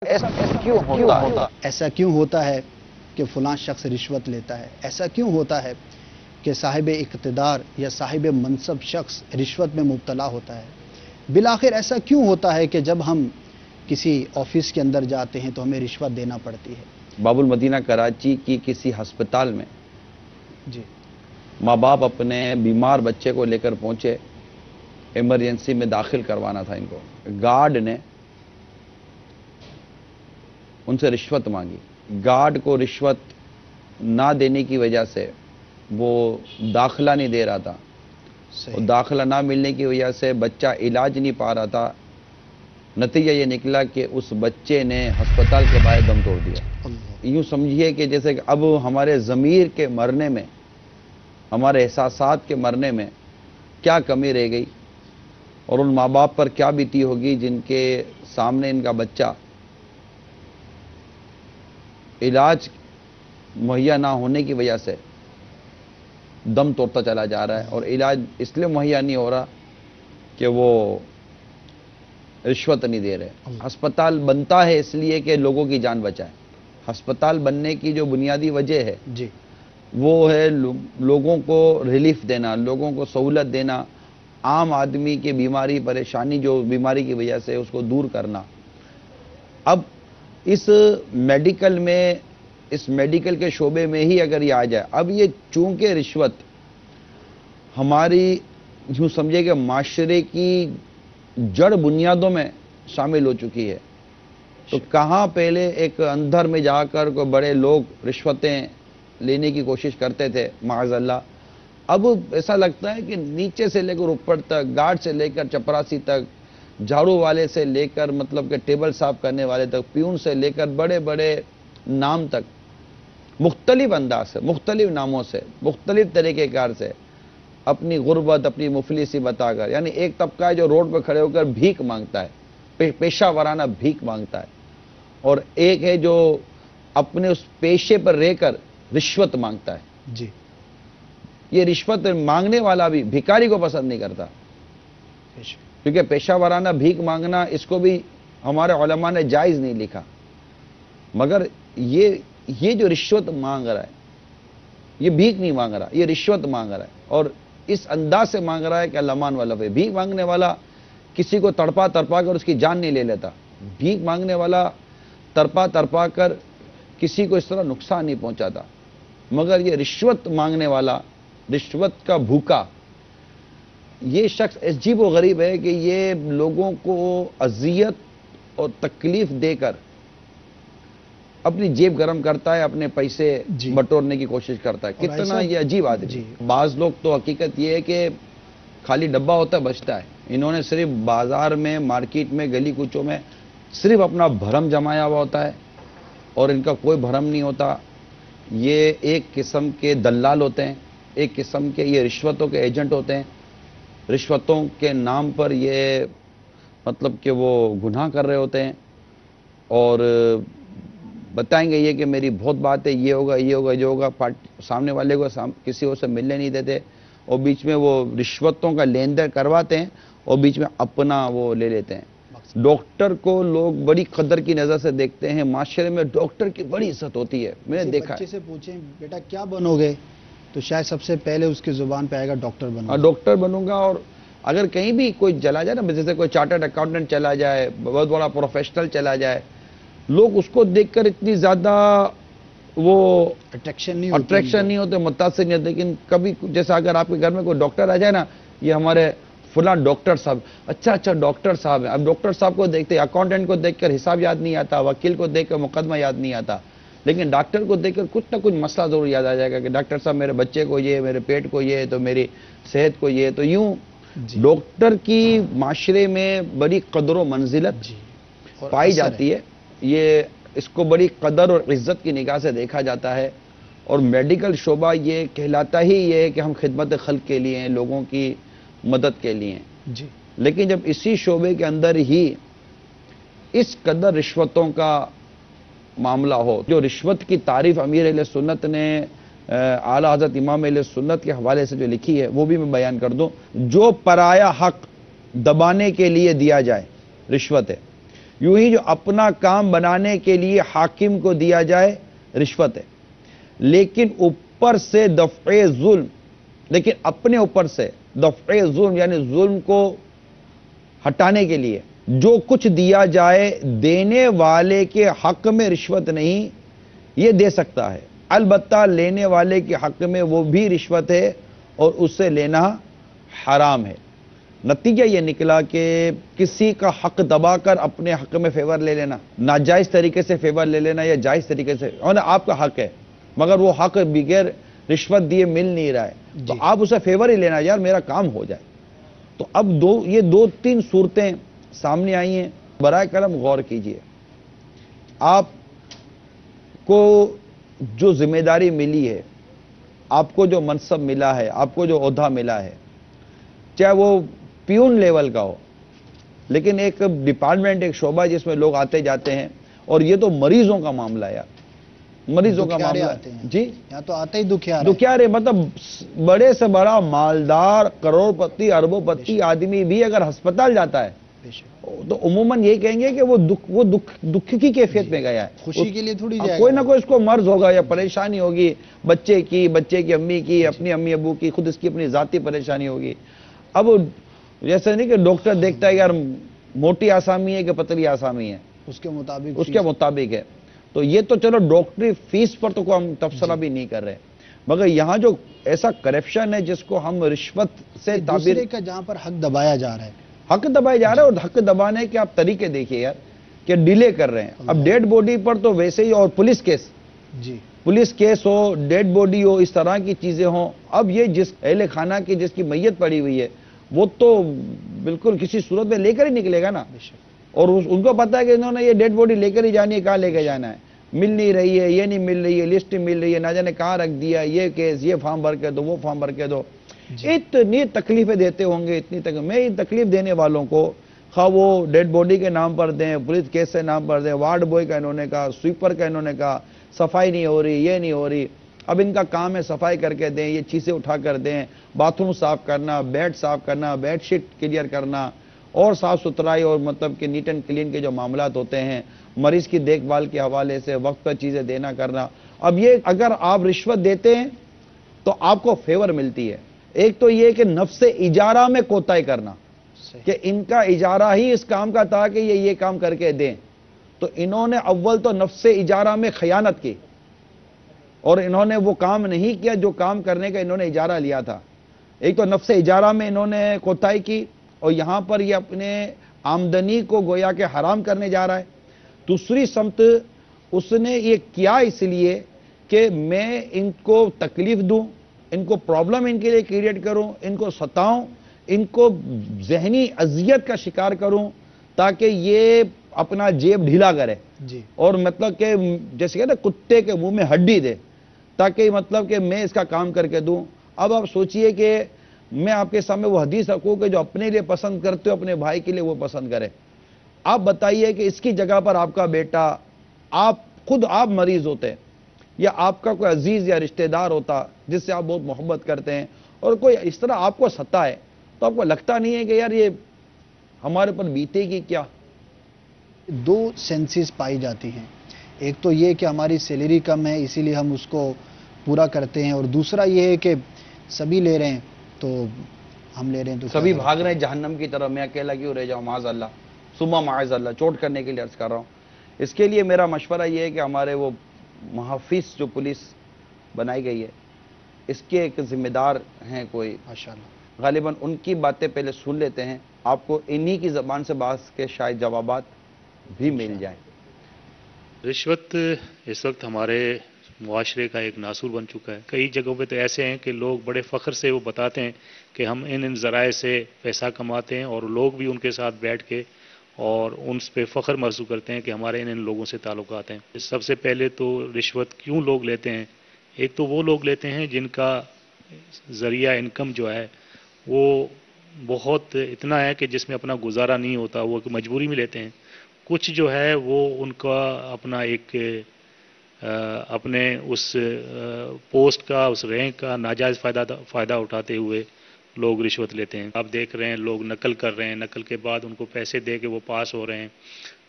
ایسا کیوں ہوتا ہے کہ فلاں شخص رشوت لیتا ہے؟ ایسا کیوں ہوتا ہے کہ صاحب اقتدار یا صاحب منصب شخص رشوت میں مبتلا ہوتا ہے؟ بالآخر ایسا کیوں ہوتا ہے کہ جب ہم کسی آفس کے اندر جاتے ہیں تو ہمیں رشوت دینا پڑتی ہے؟ باب المدینہ کراچی کی کسی ہسپتال میں جی، ماں باپ اپنے بیمار بچے کو لے کر پہنچے، ایمرجنسی میں داخل کروانا تھا ان کو، گارڈ نے ان سے رشوت مانگی۔ گارڈ کو رشوت نہ دینے کی وجہ سے وہ داخلہ نہیں دے رہا تھا، اور داخلہ نہ ملنے کی وجہ سے بچہ علاج نہیں پا رہا تھا۔ نتیجہ یہ نکلا کہ اس بچے نے ہسپتال کے باہر دم توڑ دیا۔ یوں سمجھیے کہ جیسے کہ اب ہمارے ضمیر کے مرنے میں، ہمارے احساسات کے مرنے میں کیا کمی رہ گئی، اور ان ماں باپ پر کیا بیتی ہوگی جن کے سامنے ان کا بچہ علاج مہیا نہ ہونے کی وجہ سے دم توڑتا چلا جا رہا ہے، اور علاج اس لیے مہیا نہیں ہو رہا کہ وہ رشوت نہیں دے رہے۔ ہسپتال بنتا ہے اس لیے کہ لوگوں کی جان بچائے۔ ہسپتال بننے کی جو بنیادی وجہ ہے جی، وہ ہے لوگوں کو ریلیف دینا، لوگوں کو سہولت دینا، عام آدمی کی بیماری پریشانی جو بیماری کی وجہ سے اس کو دور کرنا۔ اب اس میڈیکل میں، اس میڈیکل کے شعبے میں ہی اگر یہ آ جائے، اب یہ چونکہ رشوت ہماری یوں سمجھے کہ معاشرے کی جڑ بنیادوں میں شامل ہو چکی ہے، تو کہاں پہلے ایک اندر میں جا کر کوئی بڑے لوگ رشوتیں لینے کی کوشش کرتے تھے معاذ اللہ، اب ایسا لگتا ہے کہ نیچے سے لے کر اوپر تک، گارڈ سے لے کر چپراسی تک، جھاڑو والے سے لے کر مطلب کہ ٹیبل صاف کرنے والے تک، پیون سے لے کر بڑے بڑے نام تک، مختلف انداز سے، مختلف ناموں سے، مختلف طریقہ کار سے اپنی غربت، اپنی مفلسی بتا کر، یعنی ایک طبقہ ہے جو روڈ پہ کھڑے ہو کر بھیک مانگتا ہے، پیشہ ورانہ بھیک مانگتا ہے، اور ایک ہے جو اپنے اس پیشے پر رہ کر رشوت مانگتا ہے۔ جی، یہ رشوت مانگنے والا بھی بھکاری کو پسند نہیں کرتا، کیونکہ پیشہ ورانہ بھیک مانگنا اس کو بھی ہمارے علماء نے جائز نہیں لکھا، مگر یہ جو رشوت مانگ رہا ہے، یہ بھیک نہیں مانگ رہا، یہ رشوت مانگ رہا ہے، اور اس انداز سے مانگ رہا ہے کہ اللہ مان والا ہے۔ بھیک مانگنے والا کسی کو تڑپا تڑپا کر اس کی جان نہیں لے لیتا، بھیک مانگنے والا تڑپا تڑپا کر کسی کو اس طرح نقصان نہیں پہنچاتا، مگر یہ رشوت مانگنے والا، رشوت کا بھوکا، یہ شخص عجیب و غریب ہے کہ یہ لوگوں کو اذیت اور تکلیف دے کر اپنی جیب گرم کرتا ہے، اپنے پیسے بٹورنے کی کوشش کرتا ہے۔ کتنا یہ عجیب آدمی۔ بعض لوگ تو حقیقت یہ ہے کہ خالی ڈبہ ہوتا ہے بچتا ہے، انہوں نے صرف بازار میں، مارکیٹ میں، گلی کوچوں میں صرف اپنا بھرم جمایا ہوا ہوتا ہے، اور ان کا کوئی بھرم نہیں ہوتا۔ یہ ایک قسم کے دلال ہوتے ہیں، ایک قسم کے یہ رشوتوں کے ایجنٹ ہوتے ہیں، رشوتوں کے نام پر یہ مطلب کہ وہ گناہ کر رہے ہوتے ہیں، اور بتائیں گے یہ کہ میری بہت بات ہے، یہ ہوگا، یہ ہوگا، یہ ہوگا، سامنے والے کو کسی اور سے ملنے نہیں دیتے، اور بیچ میں وہ رشوتوں کا لین دین کرواتے ہیں، اور بیچ میں اپنا وہ لے لیتے ہیں۔ ڈاکٹر کو لوگ بڑی قدر کی نظر سے دیکھتے ہیں، معاشرے میں ڈاکٹر کی بڑی عزت ہوتی ہے، میں نے دیکھا ہے۔ بچے سے پوچھیں بیٹا کیا بنو گے، تو شاید سب سے پہلے اس کی زبان پہ آئے گا ڈاکٹر بنوں گا۔ ڈاکٹر بنوں گا، اور اگر کہیں بھی کوئی چلا جائے نا، جیسے کوئی چارٹرڈ اکاؤنٹنٹ چلا جائے، بہت بڑا پروفیشنل چلا جائے، لوگ اس کو دیکھ کر اتنی زیادہ وہ اٹریکشن نہیں ہوتے، متاثر نہیں ہوتے، لیکن کبھی جیسا اگر آپ کے گھر میں کوئی ڈاکٹر آ جائے نا، یہ ہمارے فلاں ڈاکٹر صاحب، اچھا ڈاکٹر صاحب ہیں، اب ڈاکٹر صاحب کو دیکھتے، اکاؤنٹنٹ کو دیکھ کر حساب یاد نہیں آتا، وکیل کو دیکھ کر مقدمہ یاد نہیں آتا، لیکن ڈاکٹر کو دیکھ کر کچھ نہ کچھ مسئلہ ضرور یاد آ جائے گا کہ ڈاکٹر صاحب میرے بچے کو یہ، میرے پیٹ کو یہ، تو میری صحت کو یہ، تو یوں ڈاکٹر کی معاشرے میں بڑی قدر و منزلت پائی جاتی ہے، یہ اس کو بڑی قدر اور عزت کی نگاہ سے دیکھا جاتا ہے، اور میڈیکل شعبہ یہ کہلاتا ہی یہ ہے کہ ہم خدمت خلق کے لیے ہیں، لوگوں کی مدد کے لیے ہیں۔ لیکن جب اسی شعبے کے اندر ہی اس قدر رشوتوں کا معاملہ ہو، جو رشوت کی تعریف امیر اہل سنت نے اعلیٰ حضرت امام اہل سنت کے حوالے سے جو لکھی ہے وہ بھی میں بیان کر دوں۔ جو پرایا حق دبانے کے لیے دیا جائے، رشوت ہے، یوں ہی جو اپنا کام بنانے کے لیے حاکم کو دیا جائے رشوت ہے، لیکن اوپر سے دفع ظلم، لیکن اپنے اوپر سے دفع ظلم یعنی ظلم کو ہٹانے کے لیے جو کچھ دیا جائے دینے والے کے حق میں رشوت نہیں، یہ دے سکتا ہے، البتہ لینے والے کے حق میں وہ بھی رشوت ہے اور اس سے لینا حرام ہے۔ نتیجہ یہ نکلا کہ کسی کا حق دبا کر اپنے حق میں فیور لے لینا، ناجائز طریقے سے فیور لے لینا یا جائز طریقے سے، اور آپ کا حق ہے مگر وہ حق بغیر رشوت دیے مل نہیں رہا ہے، تو آپ اسے فیور ہی لینا، یار میرا کام ہو جائے۔ تو اب یہ دو تین صورتیں سامنے آئی ہیں، برائے کرم غور کیجئے۔ آپ کو جو ذمہ داری ملی ہے، آپ کو جو منصب ملا ہے، آپ کو جو عہدہ ملا ہے، چاہے وہ پیون لیول کا ہو، لیکن ایک ڈپارٹمنٹ، ایک شعبہ ہے جس میں لوگ آتے جاتے ہیں، اور یہ تو مریضوں کا معاملہ ہے یار، مریضوں کا معاملہ آتے ہیں جی، یہاں تو آتے ہی دکھیارے، مطلب بڑے سے بڑا مالدار کروڑ پتی اربوں پتی آدمی بھی اگر ہسپتال جاتا ہے تو عموماً یہی کہیں گے کہ وہ دکھ کی کیفیت میں گیا ہے، خوشی کے لیے تھوڑی جائے گا، کوئی نہ کوئی اس کو مرض ہوگا یا پریشانی ہوگی، بچے کی امی کی، اپنی امی ابو کی، خود اس کی اپنی ذاتی پریشانی ہوگی۔ اب جیسے نہیں کہ ڈاکٹر دیکھتا ہے یار موٹی آسامی ہے کہ پتلی آسامی ہے، اس کے مطابق ہے۔ تو یہ تو چلو ڈاکٹری فیس پر تو کوئی ہم تبصرہ بھی نہیں کر رہے، مگر یہاں جو ایسا کرپشن ہے جس کو ہم رشوت سے تعبیر، دوسرے کا جہاں پر حق دبایا جا رہا ہے، اور حق دبانے کے آپ طریقے دیکھیے یار کہ ڈیلے کر رہے ہیں۔ اب ڈیڈ باڈی پر تو ویسے ہی، اور پولیس کیس ہو، ڈیڈ باڈی ہو، اس طرح کی چیزیں ہوں، اب یہ جس اہل خانہ کی جس کی میت پڑی ہوئی ہے وہ تو بالکل کسی صورت میں لے کر ہی نکلے گا نا، اور ان کو پتا ہے کہ انہوں نے یہ ڈیڈ باڈی لے کر ہی جانی ہے، کہاں لے کے جانا ہے، مل نہیں رہی ہے، یہ نہیں مل رہی ہے، لسٹ مل رہی ہے، نہ جانے کہاں رکھ دیا، یہ کیس، یہ فارم بھر کے دو، وہ فارم بھر کے دو، اتنی تکلیفیں دیتے ہوں گے، میں ان تکلیف دینے والوں کو، خواہ وہ ڈیڈ باڈی کے نام پر دیں، پولیس کیس سے نام پر دیں، وارڈ بوائے کا انہوں نے کہا، سویپر کا انہوں نے کہا، صفائی نہیں ہو رہی، یہ نہیں ہو رہی، اب ان کا کام ہے صفائی کر کے دیں، یہ چیزیں اٹھا کر دیں، باتھ روم صاف کرنا، بیڈ صاف کرنا، بیڈ شیٹ کلیئر کرنا، اور صاف ستھرائی اور مطلب کہ نیٹ اینڈ کلین کے جو معاملات ہوتے ہیں، مریض کی دیکھ بھال کے حوالے سے وقت پر چیزیں دینا کرنا۔ اب یہ اگر آپ رشوت دیتے ہیں تو آپ کو فیور ملتی ہے، ایک تو یہ کہ نفس اجارہ میں کوتاہی کرنا، کہ ان کا اجارہ ہی اس کام کا تھا کہ یہ کام کر کے دیں، تو انہوں نے اول تو نفس اجارہ میں خیانت کی، اور انہوں نے وہ کام نہیں کیا جو کام کرنے کا انہوں نے اجارہ لیا تھا۔ ایک تو نفس اجارہ میں انہوں نے کوتاہی کی، اور یہاں پر یہ اپنے آمدنی کو گویا کہ حرام کرنے جا رہا ہے۔ دوسری سمت اس نے یہ کیا اس لیے کہ میں ان کو تکلیف دوں، ان کو پرابلم ان کے لیے کریٹ کروں، ان کو ستاؤں، ان کو ذہنی اذیت کا شکار کروں، تاکہ یہ اپنا جیب ڈھیلا کرے، اور مطلب کہ جیسے کہ نا کتے کے منہ میں ہڈی دے، تاکہ مطلب کہ میں اس کا کام کر کے دوں۔ اب آپ سوچئے کہ میں آپ کے سامنے وہ حدیث رکھوں کہ جو اپنے لیے پسند کرتے ہو اپنے بھائی کے لیے وہ پسند کرے۔ آپ بتائیے کہ اس کی جگہ پر آپ کا بیٹا، آپ مریض ہوتے، یا آپ کا کوئی عزیز یا رشتہ دار ہوتا جس سے آپ بہت محبت کرتے ہیں، اور کوئی اس طرح آپ کو ستائے، تو آپ کو لگتا نہیں ہے کہ یار یہ ہمارے پر بیتے گی کیا؟ دو سینسز پائی جاتی ہیں، ایک تو یہ کہ ہماری سیلری کم ہے اسی لیے ہم اس کو پورا کرتے ہیں، اور دوسرا یہ ہے کہ سبھی لے رہے ہیں تو ہم لے رہے ہیں، تو سبھی بھاگ رہے ہیں جہنم کی طرف، میں اکیلا کیوں رہ جاؤں، معاذ اللہ، ثم معاذ اللہ، چوٹ کرنے کے لیے عرض کر رہا ہوں۔ اس کے لیے میرا مشورہ یہ ہے کہ ہمارے وہ محافظ جو پولیس بنائی گئی ہے، اس کے ایک ذمہ دار ہیں کوئی، ماشاءاللہ، غالباً ان کی باتیں پہلے سن لیتے ہیں، آپ کو انہی کی زبان سے بعض کے شاید جوابات بھی مل جائیں۔ رشوت اس وقت ہمارے معاشرے کا ایک ناسور بن چکا ہے۔ کئی جگہوں پہ تو ایسے ہیں کہ لوگ بڑے فخر سے وہ بتاتے ہیں کہ ہم ان ذرائع سے پیسہ کماتے ہیں، اور لوگ بھی ان کے ساتھ بیٹھ کے اور ان پہ فخر محسوس کرتے ہیں کہ ہمارے ان لوگوں سے تعلقات ہیں۔ سب سے پہلے تو رشوت کیوں لوگ لیتے ہیں؟ ایک تو وہ لوگ لیتے ہیں جن کا ذریعہ انکم جو ہے وہ بہت اتنا ہے کہ جس میں اپنا گزارا نہیں ہوتا، وہ مجبوری میں لیتے ہیں۔ کچھ جو ہے وہ ان کا اپنا ایک اپنے اس پوسٹ کا، اس رینک کا ناجائز فائدہ اٹھاتے ہوئے لوگ رشوت لیتے ہیں۔ آپ دیکھ رہے ہیں لوگ نقل کر رہے ہیں، نقل کے بعد ان کو پیسے دے کے وہ پاس ہو رہے ہیں،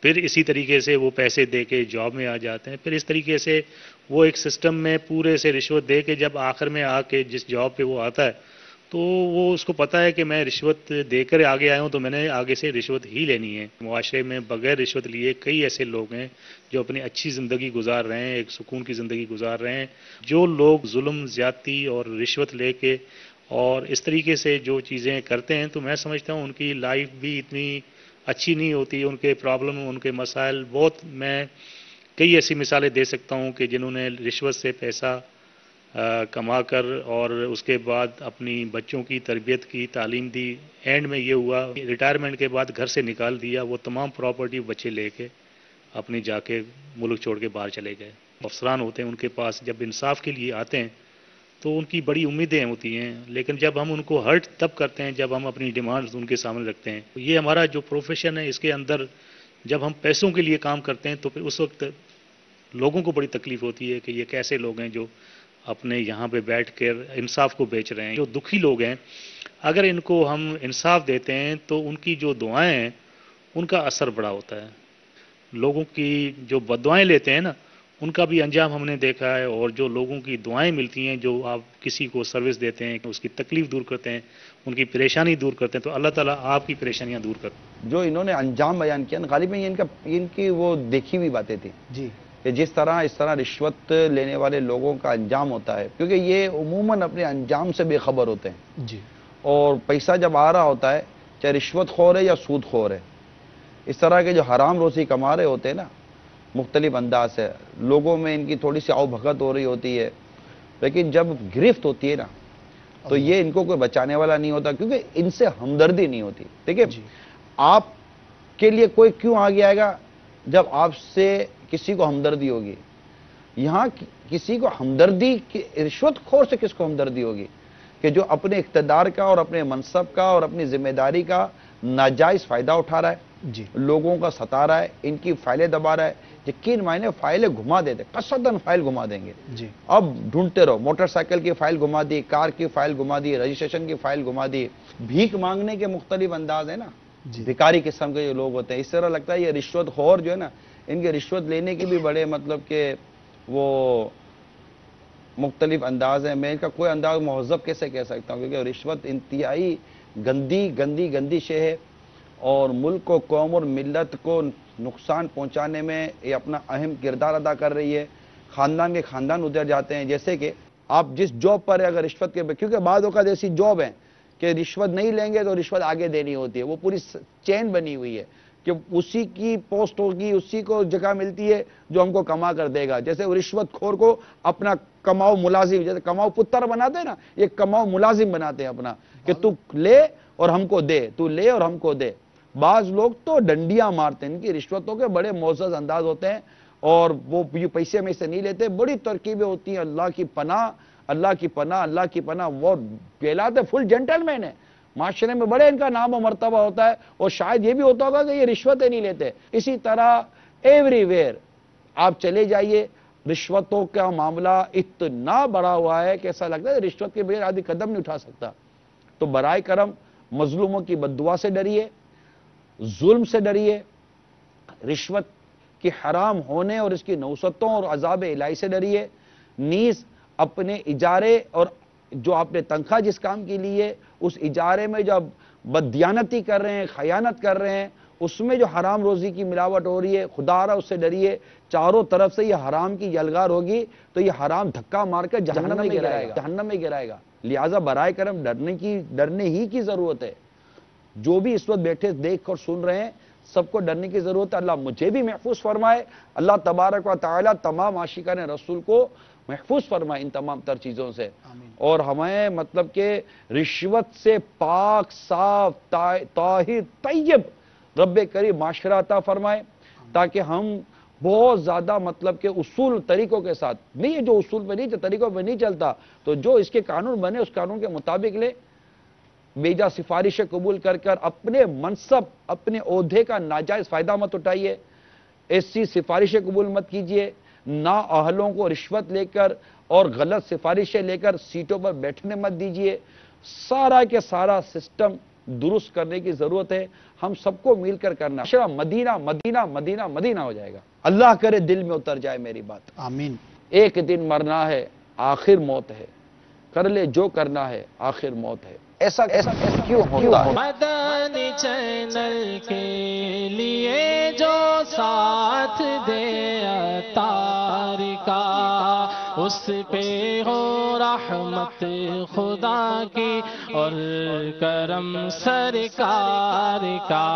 پھر اسی طریقے سے وہ پیسے دے کے جاب میں آ جاتے ہیں، پھر اس طریقے سے وہ ایک سسٹم میں پورے سے رشوت دے کے جب آخر میں آ کے جس جاب پہ وہ آتا ہے تو وہ اس کو پتا ہے کہ میں رشوت دے کر آگے آیا ہوں تو میں نے آگے سے رشوت ہی لینی ہے۔ معاشرے میں بغیر رشوت لیے کئی ایسے لوگ ہیں جو اپنی اچھی زندگی گزار رہے ہیں، ایک سکون کی زندگی گزار رہے ہیں۔ جو لوگ ظلم، زیادتی اور رشوت لے کے اور اس طریقے سے جو چیزیں کرتے ہیں تو میں سمجھتا ہوں ان کی لائف بھی اتنی اچھی نہیں ہوتی، ان کے پرابلم، ان کے مسائل بہت، میں کئی ایسی مثالیں دے سکتا ہوں کہ جنہوں نے رشوت سے پیسہ کما کر اور اس کے بعد اپنی بچوں کی تربیت کی، تعلیم دی، اینڈ میں یہ ہوا ریٹائرمنٹ کے بعد گھر سے نکال دیا، وہ تمام پراپرٹی بچے لے کے اپنی جا کے ملک چھوڑ کے باہر چلے گئے۔ افسران ہوتے ہیں ان کے پاس جب انصاف کے لیے آتے ہیں تو ان کی بڑی امیدیں ہوتی ہیں، لیکن جب ہم ان کو ہرٹ تب کرتے ہیں جب ہم اپنی ڈیمانڈز ان کے سامنے رکھتے ہیں۔ یہ ہمارا جو پروفیشن ہے اس کے اندر جب ہم پیسوں کے لیے کام کرتے ہیں تو پھر اس وقت لوگوں کو بڑی تکلیف ہوتی ہے کہ یہ کیسے لوگ ہیں جو اپنے یہاں پہ بیٹھ کر انصاف کو بیچ رہے ہیں۔ جو دکھی لوگ ہیں اگر ان کو ہم انصاف دیتے ہیں تو ان کی جو دعائیں ہیں ان کا اثر بڑا ہوتا ہے۔ لوگوں کی جو بددعائیں لیتے ہیں نا ان کا بھی انجام ہم نے دیکھا ہے، اور جو لوگوں کی دعائیں ملتی ہیں، جو آپ کسی کو سروس دیتے ہیں، اس کی تکلیف دور کرتے ہیں، ان کی پریشانی دور کرتے ہیں، تو اللہ تعالیٰ آپ کی پریشانیاں دور کرتے ہیں۔ جو انہوں نے انجام بیان کیا غالباً یہ ان کی وہ دیکھی ہوئی باتیں تھیں جی کہ جس طرح اس طرح رشوت لینے والے لوگوں کا انجام ہوتا ہے، کیونکہ یہ عموماً اپنے انجام سے بے خبر ہوتے ہیں، جی اور پیسہ جب آ رہا ہوتا ہے چاہے رشوت خور ہے یا سود خور ہے، اس طرح کے جو حرام روزی کما رہے ہوتے ہیں نا مختلف انداز سے، لوگوں میں ان کی تھوڑی سی آؤ بھگت ہو رہی ہوتی ہے، لیکن جب گرفت ہوتی ہے نا تو یہ ان کو کوئی بچانے والا نہیں ہوتا، کیونکہ ان سے ہمدردی نہیں ہوتی۔ دیکھیں آپ کے لیے کوئی کیوں آگے آئے گا جب آپ سے کسی کو ہمدردی ہوگی؟ یہاں کسی کو ہمدردی، رشوت خور سے کس کو ہمدردی ہوگی کہ جو اپنے اقتدار کا اور اپنے منصب کا اور اپنی ذمہ داری کا ناجائز فائدہ اٹھا رہا ہے، جی لوگوں کا ستا رہا ہے، ان کی فائلیں دبا رہا ہے، یقین معنی فائلیں گھما دیتے، قصداً فائل گھما دیں گے۔ جی اب ڈھونڈتے رہو، موٹر سائیکل کی فائل گھما دی، کار کی فائل گھما دی، رجسٹریشن کی فائل گھما دی۔ بھیک مانگنے کے مختلف انداز ہیں نا، بھکاری قسم کے جو لوگ ہوتے ہیں، اس طرح لگتا ہے یہ رشوت خور جو ہے نا ان کے رشوت لینے کی بھی بڑے مطلب کہ وہ مختلف انداز ہیں۔ میں ان کا کوئی انداز مہذب کیسے کہہ سکتا ہوں، کیونکہ رشوت انتہائی گندی شے ہے، اور ملک کو، قوم اور ملت کو نقصان پہنچانے میں یہ اپنا اہم کردار ادا کر رہی ہے۔ خاندان کے خاندان ادھر جاتے ہیں، جیسے کہ آپ جس جاب پر ہے اگر رشوت کے، کیونکہ بعض اوقات ایسی جاب ہیں کہ رشوت نہیں لیں گے تو رشوت آگے دینی ہوتی ہے، وہ پوری چین بنی ہوئی ہے کہ اسی کی پوسٹ ہوگی، اسی کو جگہ ملتی ہے جو ہم کو کما کر دے گا۔ جیسے وہ رشوت خور کو اپنا کماؤ ملازم، جیسے کماؤ پتر بناتے ہیں نا، یہ کماؤ ملازم بناتے ہیں اپنا، کہ تو لے اور ہم کو دے، تو لے اور ہم کو دے۔ بعض لوگ تو ڈنڈیاں مارتے ہیں، ان کی رشوتوں کے بڑے معزز انداز ہوتے ہیں، اور وہ پیسے میں سے نہیں لیتے، بڑی ترکیبیں ہوتی ہیں۔ اللہ کی پناہ، اللہ کی پناہ، اللہ کی پناہ، وہ کہلاتے فل جینٹل مین ہے، معاشرے میں بڑے ان کا نام و مرتبہ ہوتا ہے، اور شاید یہ بھی ہوتا ہوگا کہ یہ رشوتیں نہیں لیتے۔ اسی طرح ایوری ویئر آپ چلے جائیے، رشوتوں کا معاملہ اتنا بڑا ہوا ہے کہ ایسا لگتا ہے رشوت کے بغیر آدمی قدم نہیں اٹھا سکتا۔ تو برائے کرم مظلوموں کی بددعا سے ڈریے، ظلم سے ڈریے، رشوت کے حرام ہونے اور اس کی نوستوں اور عذاب الہی سے ڈریے، نیز اپنے اجارے اور جو آپ نے تنخواہ جس کام کے لیے اس اجارے میں جب بددیانتی کر رہے ہیں، خیانت کر رہے ہیں، اس میں جو حرام روزی کی ملاوٹ ہو رہی ہے، خدا را اس سے ڈریے۔ چاروں طرف سے یہ حرام کی یلغار ہوگی تو یہ حرام دھکا مار کر جہنم میں گرائے گا۔ لہٰذا برائے کرم ڈرنے ہی کی ضرورت ہے۔ جو بھی اس وقت بیٹھے دیکھ کر سن رہے ہیں سب کو ڈرنے کی ضرورت ہے۔ اللہ مجھے بھی محفوظ فرمائے، اللہ تبارک و تعالی تمام عاشقان رسول کو محفوظ فرمائے ان تمام تر چیزوں سے، اور ہمیں مطلب کہ رشوت سے پاک، صاف، طاہر، طیب رب کریم معاشرہ عطا فرمائے، تاکہ ہم بہت زیادہ مطلب کہ اصول طریقوں کے ساتھ نہیں ہے، جو اصول پہ نہیں، جو طریقوں پہ نہیں چلتا تو جو اس کے قانون بنے اس قانون کے مطابق لے، بیجا سفارشیں قبول کر اپنے منصب، اپنے عہدے کا ناجائز فائدہ مت اٹھائیے، ایسی سفارشیں قبول مت کیجیے، نااہلوں کو رشوت لے کر اور غلط سفارشیں لے کر سیٹوں پر بیٹھنے مت دیجیے۔ سارا کے سارا سسٹم درست کرنے کی ضرورت ہے. ہم سب کو مل کر کرنا. مدینہ مدینہ مدینہ مدینہ ہو جائے گا. اللہ کرے دل میں اتر جائے میری بات. آمین. ایک دن مرنا ہے، آخر موت ہے. کر لے جو کرنا ہے، آخر موت ہے. ایسا کیوں ہوتا ہے؟ مدنی چینل کے لیے جو ساتھ دے عطار کا، اس پہ ہو رحمت خدا کی اور کرم سرکار کا.